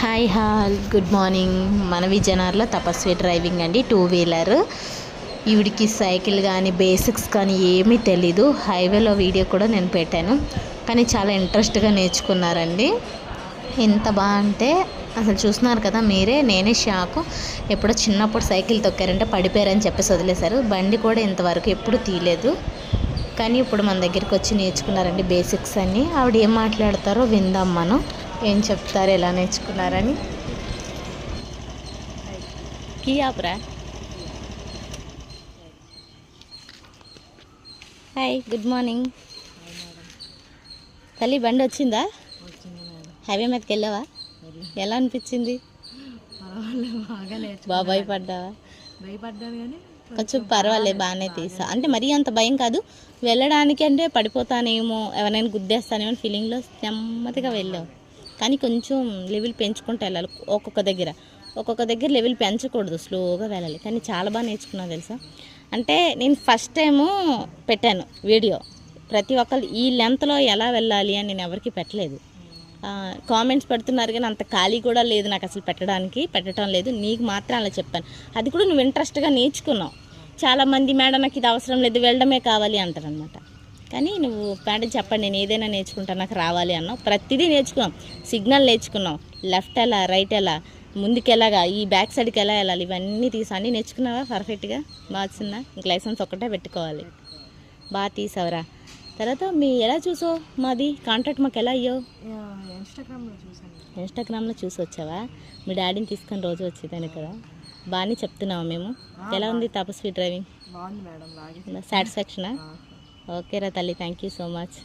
Hi good morning. మన విజయనగరంలో తపస్వి driving అండి, 2 వీలర్. ఈవిడికి సైకిల్ కానీ బేసిక్స్ కానీ ఏమీ తెలీదు. హైవేలో వీడియో కూడా నేను పెట్టాను, కానీ చాలా ఇంట్రెస్ట్గా నేర్చుకున్నారండి. ఎంత బాగా అంటే అసలు చూస్తున్నారు కదా మీరే, నేనే షాకు. ఎప్పుడో చిన్నప్పుడు సైకిల్ తొక్కారంటే పడిపోయారని చెప్పేసి వదిలేశారు. బండి కూడా ఇంతవరకు ఎప్పుడు తీయలేదు, కానీ ఇప్పుడు మన దగ్గరికి వచ్చి నేర్చుకున్నారండి బేసిక్స్ అన్నీ. ఆవిడ ఏం మాట్లాడతారో విందాం మనం, ఏం చెప్తారు, ఎలా నేర్చుకున్నారని. కియాపురా. Hi, good morning. తల్లి బండి వచ్చిందా? హైవే మీదకి వెళ్ళావా? ఎలా అనిపించింది? బాగా భయపడ్డావా? భయపడ్డాను కానీ కొంచెం పర్వాలేదు, బాగానే తీసా. అంటే మరీ అంత భయం కాదు, వెళ్ళడానికి అంటే పడిపోతానేమో, ఎవరైనా గుద్దేస్తానేమో ఫీలింగ్లో నెమ్మదిగా వెళ్ళావు. కానీ కొంచెం లెవెల్ పెంచుకుంటూ వెళ్ళాలి. ఒక్కొక్క దగ్గర లెవెల్ పెంచకూడదు, స్లోగా వెళ్ళాలి. కానీ చాలా బాగా నేర్చుకున్నాను తెలుసా. అంటే నేను ఫస్ట్ టైము పెట్టాను వీడియో, ప్రతి ఒక్కరు ఈ లెంత్లో ఎలా వెళ్ళాలి అని నేను ఎవరికి పెట్టలేదు. కామెంట్స్ పెడుతున్నారు కానీ అంత ఖాళీ కూడా లేదు నాకు అసలు పెట్టడం లేదు. నీకు మాత్రం అలా చెప్పాను, అది కూడా నువ్వు ఇంట్రెస్ట్గా నేర్చుకున్నావు. చాలామంది మేడం నాకు ఇది అవసరం లేదు, వెళ్ళడమే కావాలి అంటారనమాట. కానీ నువ్వు మేడం చెప్పండి, నేను ఏదైనా నేర్చుకుంటాను, నాకు రావాలి అన్నావు. ప్రతిదీ నేర్చుకున్నాం. సిగ్నల్ నేర్చుకున్నాం, లెఫ్ట్ ఎలా, రైట్ ఎలా, ముందుకు ఎలాగా, ఈ బ్యాక్ సైడ్కి ఎలా వెళ్ళాలి, ఇవన్నీ అన్నీ నేర్చుకున్నావా పర్ఫెక్ట్గా? బాగా వచ్చిందా? ఇంక లైసెన్స్ ఒక్కటే పెట్టుకోవాలి. బాగా తీసావురా. తర్వాత ఎలా చూసావు మాది కాంట్రాక్ట్, మాకు ఎలా అయ్యావు? ఇన్స్టాగ్రామ్లో చూసి వచ్చావా? మీ డాడీని తీసుకొని రోజు వచ్చేదాన్ని కదా. బాగానే చెప్తున్నావా మేము? ఎలా ఉంది తపస్వి డ్రైవింగ్? బాగుంది మేడం, సాటిస్ఫాక్షనా? ఓకే రా తల్లి, థ్యాంక్ యూ సో మచ్.